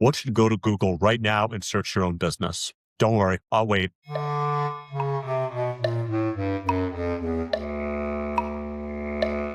want you to go to Google right now and search your own business. Don't worry, I'll wait.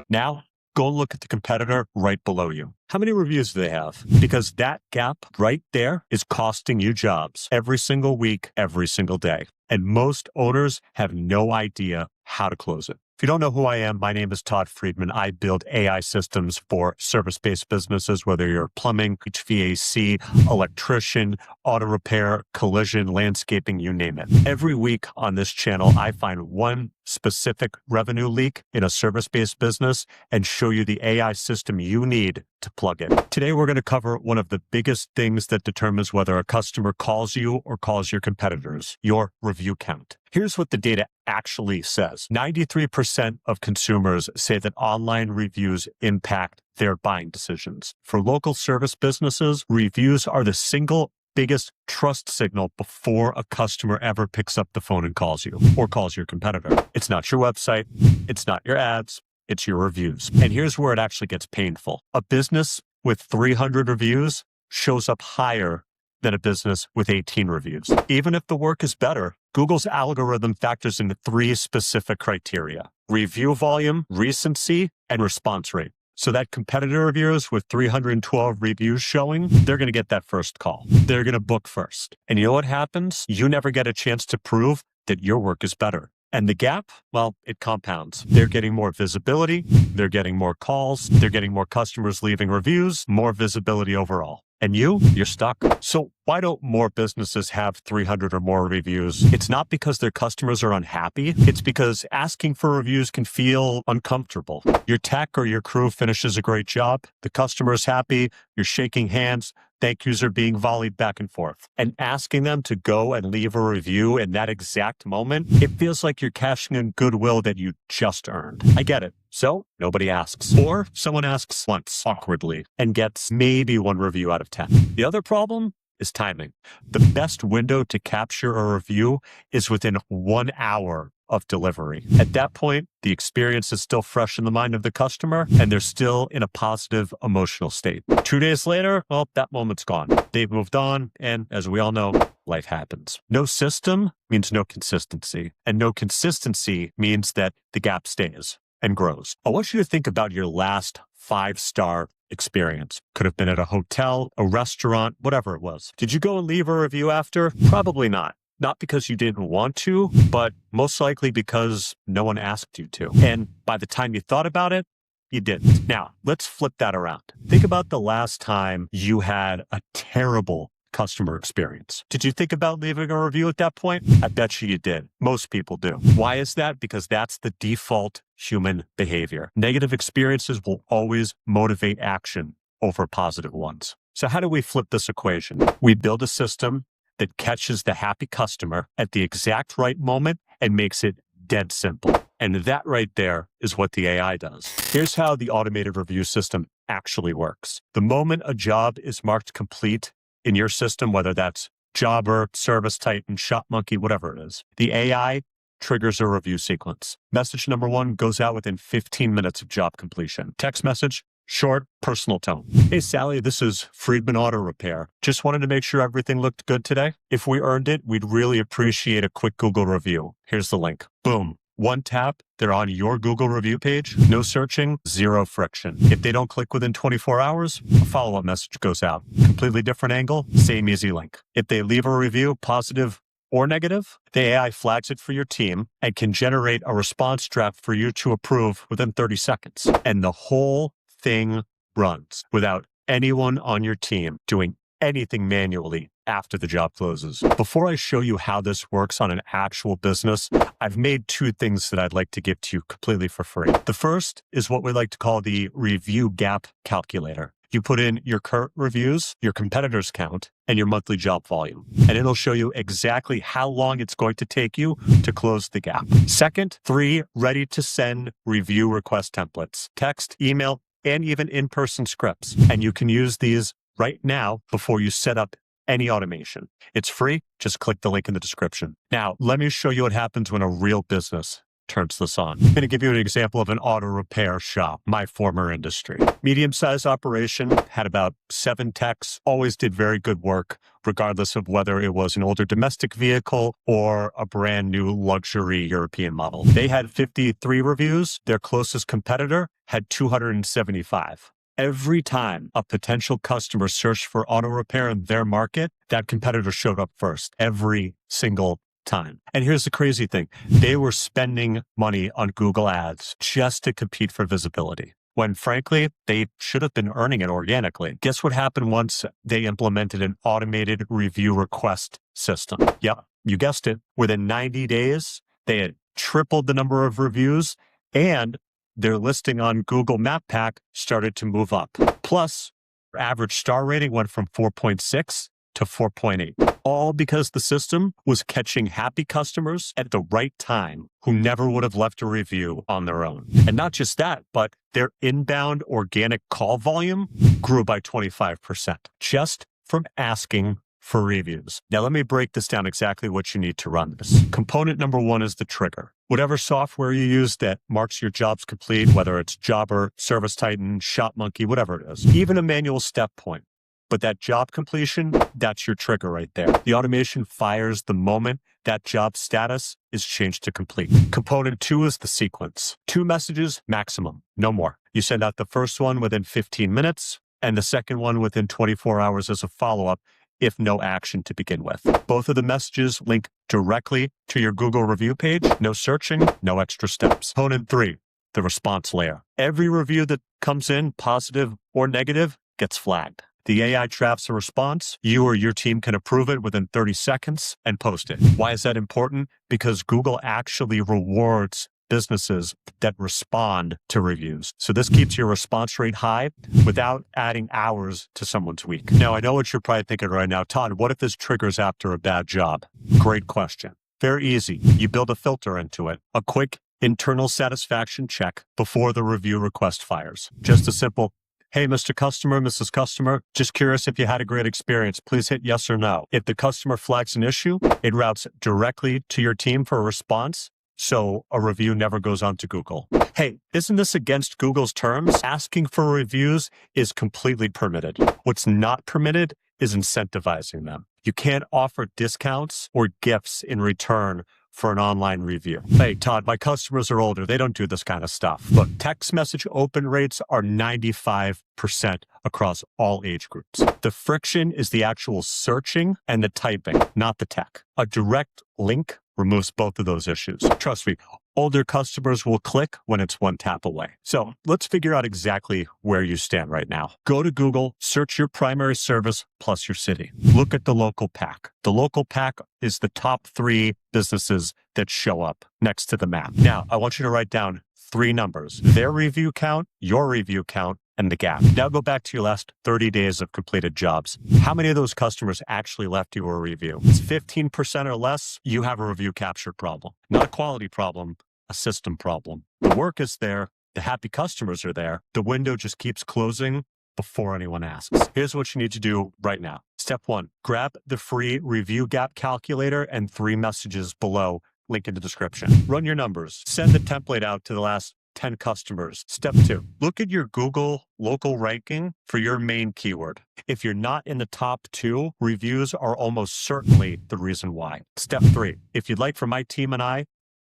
Now, go look at the competitor right below you. How many reviews do they have? Because that gap right there is costing you jobs every single week, every single day. And most owners have no idea how to close it. If you don't know who I am, my name is Todd Friedman. I build AI systems for service-based businesses, whether you're plumbing, HVAC, electrician, auto repair, collision, landscaping, you name it. Every week on this channel, I find one specific revenue leak in a service-based business and show you the AI system you need to plug it. Today, we're going to cover one of the biggest things that determines whether a customer calls you or calls your competitors, your review count. Here's what the data actually says. 93% of consumers say that online reviews impact their buying decisions. For local service businesses, reviews are the single biggest trust signal before a customer ever picks up the phone and calls you or calls your competitor. It's not your website. It's not your ads. It's your reviews. And here's where it actually gets painful. A business with 300 reviews shows up higher than a business with 18 reviews. Even if the work is better, Google's algorithm factors in 3 specific criteria: review volume, recency, and response rate. So that competitor reviewers with 312 reviews showing, they're going to get that first call. They're going to book first. And you know what happens? You never get a chance to prove that your work is better. And the gap, well, it compounds. They're getting more visibility. They're getting more calls. They're getting more customers leaving reviews, more visibility overall. And you're stuck. So why don't more businesses have 300 or more reviews? It's not because their customers are unhappy. It's because asking for reviews can feel uncomfortable. Your tech or your crew finishes a great job. The customer's happy. You're shaking hands. Thank yous are being volleyed back and forth. And asking them to go and leave a review in that exact moment, it feels like you're cashing in goodwill that you just earned. I get it. So nobody asks. Or someone asks once, awkwardly, and gets maybe 1 review out of 10. The other problem is timing. The best window to capture a review is within 1 hour of delivery. At that point, the experience is still fresh in the mind of the customer, and they're still in a positive emotional state. 2 days later, well, that moment's gone. They've moved on, and as we all know, life happens. No system means no consistency, and no consistency means that the gap stays and grows. I want you to think about your last 5-star experience. Could have been at a hotel, a restaurant, whatever it was. Did you go and leave a review after? Probably not. Not because you didn't want to, but most likely because no one asked you to. And by the time you thought about it, you didn't. Now, let's flip that around. Think about the last time you had a terrible customer experience. Did you think about leaving a review at that point? I bet you did. Most people do. Why is that? Because that's the default human behavior. Negative experiences will always motivate action over positive ones. So how do we flip this equation? We build a system that catches the happy customer at the exact right moment and makes it dead simple. And that right there is what the AI does. Here's how the automated review system actually works. The moment a job is marked complete in your system, whether that's Jobber, ServiceTitan, Shopmonkey, whatever it is, the AI triggers a review sequence. Message number 1 goes out within 15 minutes of job completion. Text message, short, personal tone. Hey, Sally, this is Friedman Auto Repair. Just wanted to make sure everything looked good today. If we earned it, we'd really appreciate a quick Google review. Here's the link. Boom. 1 tap, they're on your Google review page. No searching, 0 friction. If they don't click within 24 hours, a follow-up message goes out. Completely different angle, same easy link. If they leave a review, positive or negative, the AI flags it for your team and can generate a response draft for you to approve within 30 seconds. And the whole thing runs without anyone on your team doing anything manually after the job closes. Before I show you how this works on an actual business, I've made 2 things that I'd like to give to you completely for free. The first is what we like to call the review gap calculator. You put in your current reviews, your competitors count, and your monthly job volume, and it'll show you exactly how long it's going to take you to close the gap. Second, 3 ready-to-send review request templates, text, email, and even in-person scripts. And you can use these right now before you set up any automation. It's free. Just click the link in the description. Now, let me show you what happens when a real business turns this on. I'm going to give you an example of an auto repair shop, my former industry. Medium-sized operation, had about 7 techs, always did very good work, regardless of whether it was an older domestic vehicle or a brand new luxury European model. They had 53 reviews. Their closest competitor had 275. Every time a potential customer searched for auto repair in their market, that competitor showed up first, every single time. And here's the crazy thing. They were spending money on Google Ads just to compete for visibility, when frankly, they should have been earning it organically. Guess what happened once they implemented an automated review request system? Yep, you guessed it. Within 90 days, they had tripled the number of reviews, and their listing on Google Map Pack started to move up. Plus, their average star rating went from 4.6 to 4.8, all because the system was catching happy customers at the right time who never would have left a review on their own. And not just that, but their inbound organic call volume grew by 25% just from asking for reviews. Now, let me break this down exactly what you need to run this. Component number 1 is the trigger. Whatever software you use that marks your jobs complete, whether it's Jobber, ServiceTitan, Shopmonkey, whatever it is, even a manual step point. But that job completion, that's your trigger right there. The automation fires the moment that job status is changed to complete. Component 2 is the sequence. 2 messages maximum, no more. You send out the first one within 15 minutes and the second one within 24 hours as a follow-up, if no action to begin with. Both of the messages link directly to your Google review page. No searching, no extra steps. Component 3, the response layer. Every review that comes in, positive or negative, gets flagged. The AI drafts a response. You or your team can approve it within 30 seconds and post it. Why is that important? Because Google actually rewards businesses that respond to reviews. So this keeps your response rate high without adding hours to someone's week. Now, I know what you're probably thinking right now. Todd, what if this triggers after a bad job? Great question. Very easy. You build a filter into it. A quick internal satisfaction check before the review request fires. Just a simple, hey, Mr. Customer, Mrs. Customer, just curious if you had a great experience. Please hit yes or no. If the customer flags an issue, it routes directly to your team for a response, so a review never goes on to Google. Hey, isn't this against Google's terms? Asking for reviews is completely permitted. What's not permitted is incentivizing them. You can't offer discounts or gifts in return for an online review. Hey, Todd, my customers are older. They don't do this kind of stuff. Look, text message open rates are 95% across all age groups. The friction is the actual searching and the typing, not the tech. A direct link removes both of those issues. Trust me, older customers will click when it's one tap away. So let's figure out exactly where you stand right now. Go to Google, search your primary service plus your city. Look at the local pack. The local pack is the top 3 businesses that show up next to the map. Now, I want you to write down 3 numbers: their review count, your review count, and the gap. Now go back to your last 30 days of completed jobs. How many of those customers actually left you a review? It's 15% or less, you have a review capture problem. Not a quality problem, a system problem. The work is there, the happy customers are there, the window just keeps closing before anyone asks. Here's what you need to do right now. Step 1, grab the free review gap calculator and 3 messages below, link in the description. Run your numbers. Send the template out to the last 10 customers. Step 2, look at your Google local ranking for your main keyword. If you're not in the top 2, reviews are almost certainly the reason why. Step 3, if you'd like for my team and I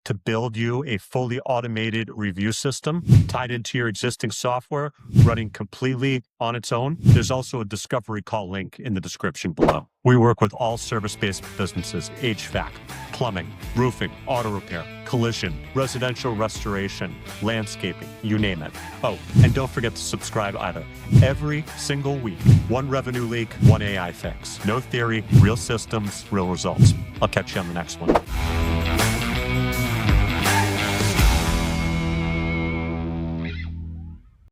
to build you a fully automated review system tied into your existing software, running completely on its own, there's also a discovery call link in the description below. We work with all service-based businesses: HVAC, plumbing, roofing, auto repair, collision, residential restoration, landscaping, you name it. Oh, and don't forget to subscribe either. Every single week, one revenue leak, one AI fix. No theory, real systems, real results. I'll catch you on the next one.